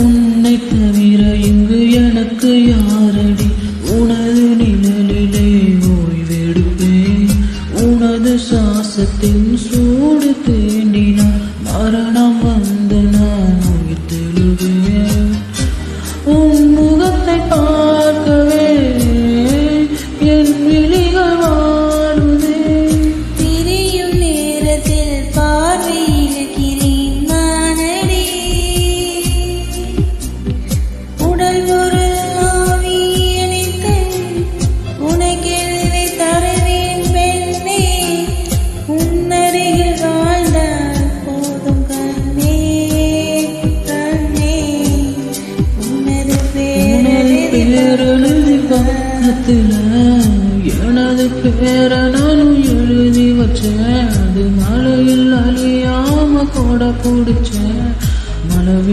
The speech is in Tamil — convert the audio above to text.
உன்னை தவிர இங்கு எனக்கு யாரடி உனது நிழலிலே ஓய்வெடுப்பேன் உனது சுவாசத்தின் சூடு தேண்டினார் மரணம் வந்து நான் உயிர் தெழுவேன் உன் முகத்தை பார்க்கவே என் விழிகள் வாழுதே பிரியும் நேரத்தில் பார்வையிலக்கிறேன் நானடி உடல் பொருள் ஆவி அனைத்து உனக்கெழுதி தருவேன் பெண்ணே உன்னருகில் வாழ்ந்தால் போதும் கண்ணே கண்ணே உனது பேரெழுதி பக்கத்துல எனது பேரை நானும் எழுதி வச்சேன் அது மழையில் அழியாம கூட பிடிச்சேன்